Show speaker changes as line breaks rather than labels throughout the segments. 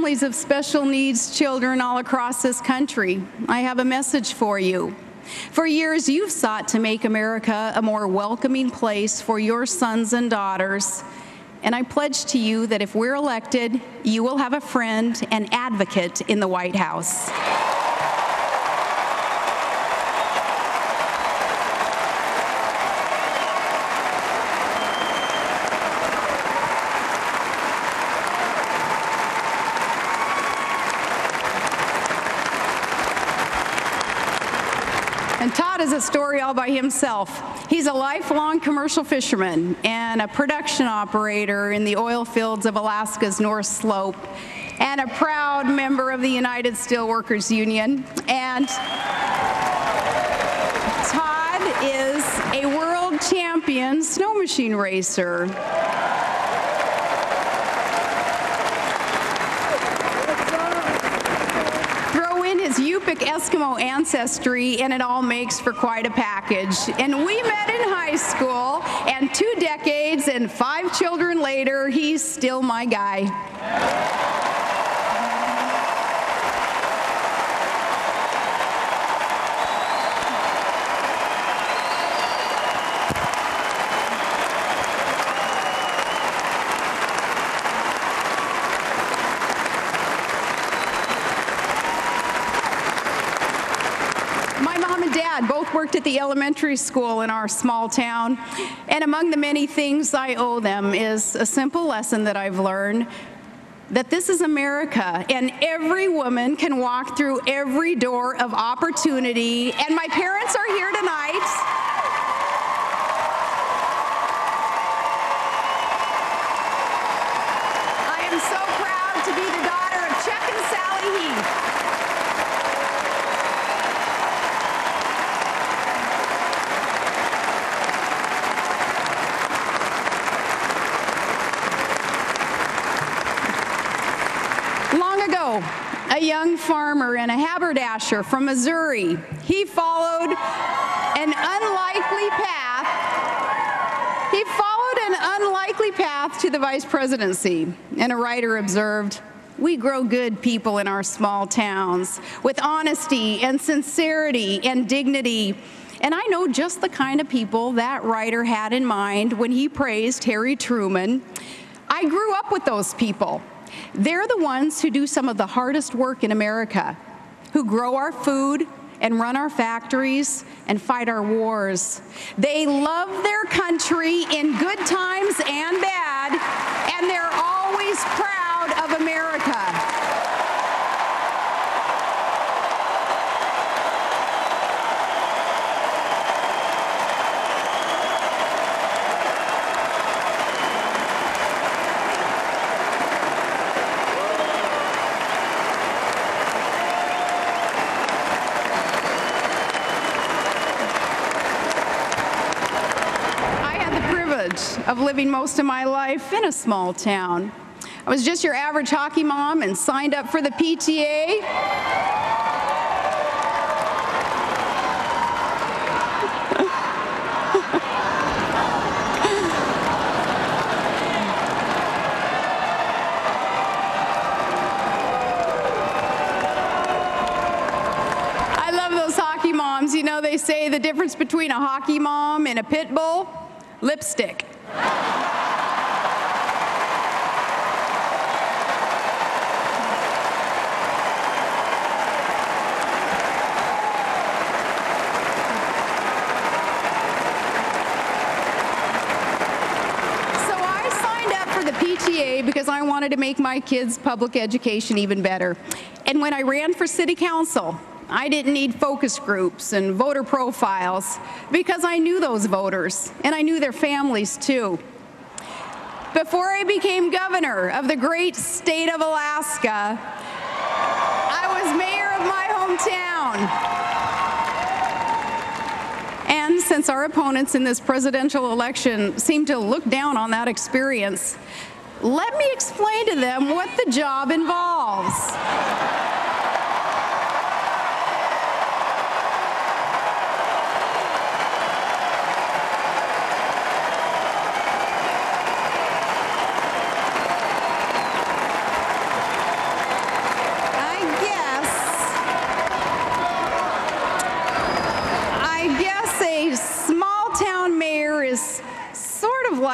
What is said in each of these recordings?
families of special needs children all across this country, I have a message for you. For years, you've sought to make America a more welcoming place for your sons and daughters. And I pledge to you that if we're elected, you will have a friend and advocate in the White House. And Todd is a story all by himself. He's a lifelong commercial fisherman and a production operator in the oil fields of Alaska's North Slope, and a proud member of the United Steelworkers Union. And Todd is a world champion snow machine racer. His Yupik Eskimo ancestry, and it all makes for quite a package. And we met in high school, and 2 decades and 5 children later, he's still my guy. Dad both worked at the elementary school in our small town, and among the many things I owe them is a simple lesson that I've learned, that this is America, and every woman can walk through every door of opportunity, and my parents are here tonight. I am so proud to be the daughter of Chuck and Sally Heath. A young farmer and a haberdasher from Missouri, he followed an unlikely path. He followed an unlikely path to the vice presidency. And a writer observed, "We grow good people in our small towns with honesty and sincerity and dignity." And I know just the kind of people that writer had in mind when he praised Harry Truman. I grew up with those people. They're the ones who do some of the hardest work in America, who grow our food and run our factories and fight our wars. They love their country in good times and bad, and they're always proud of America. Of living most of my life in a small town. I was just your average hockey mom and signed up for the PTA. I love those hockey moms. You know, they say the difference between a hockey mom and a pit bull? Lipstick. Because I wanted to make my kids' public education even better. And when I ran for city council, I didn't need focus groups and voter profiles because I knew those voters, and I knew their families too. Before I became governor of the great state of Alaska, I was mayor of my hometown. And since our opponents in this presidential election seem to look down on that experience, let me explain to them what the job involves.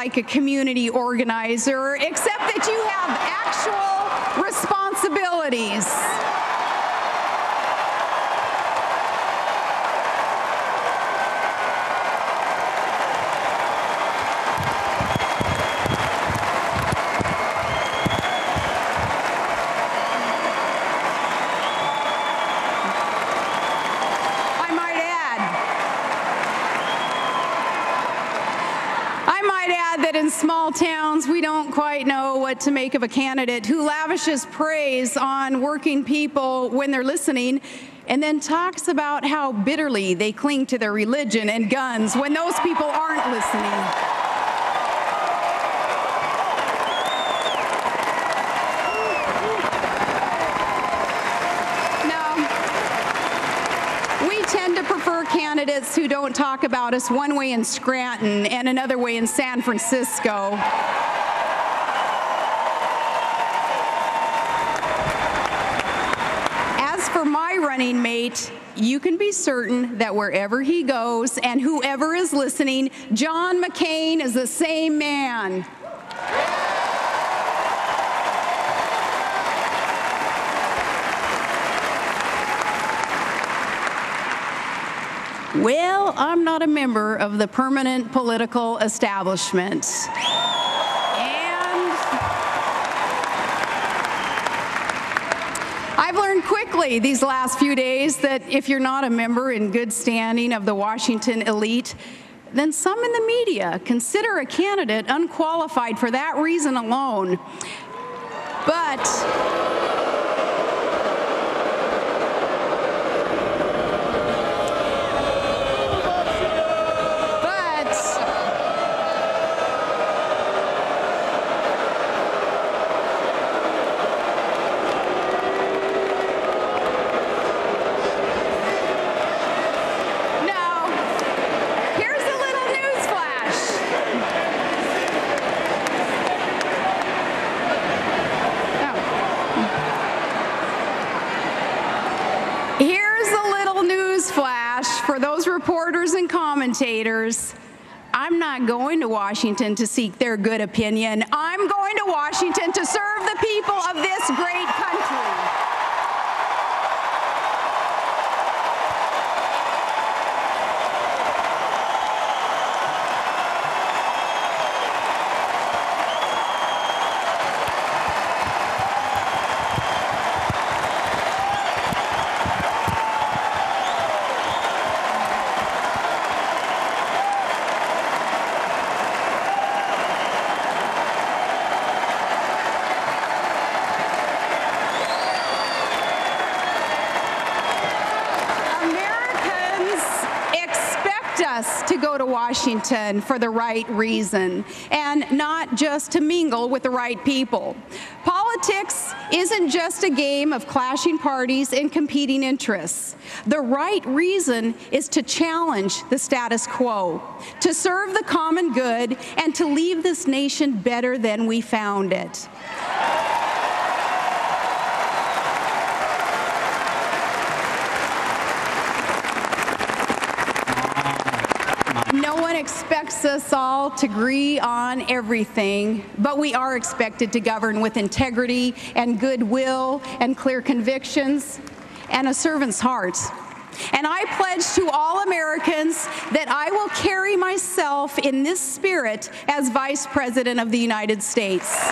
like a community organizer, except that you have actual responsibilities. In small towns, we don't quite know what to make of a candidate who lavishes praise on working people when they're listening and then talks about how bitterly they cling to their religion and guns when those people aren't listening. Tend to prefer candidates who don't talk about us one way in Scranton and another way in San Francisco. As for my running mate, you can be certain that wherever he goes and whoever is listening, John McCain is the same man. Well, I'm not a member of the permanent political establishment. And I've learned quickly these last few days that if you're not a member in good standing of the Washington elite, then some in the media consider a candidate unqualified for that reason alone. But for those reporters and commentators, I'm not going to Washington to seek their good opinion. I'm going to Washington to serve the people of this great country. Us to go to Washington for the right reason and not just to mingle with the right people. Politics isn't just a game of clashing parties and competing interests. The right reason is to challenge the status quo, to serve the common good, and to leave this nation better than we found it. No one expects us all to agree on everything, but we are expected to govern with integrity and goodwill and clear convictions and a servant's heart. And I pledge to all Americans that I will carry myself in this spirit as Vice President of the United States.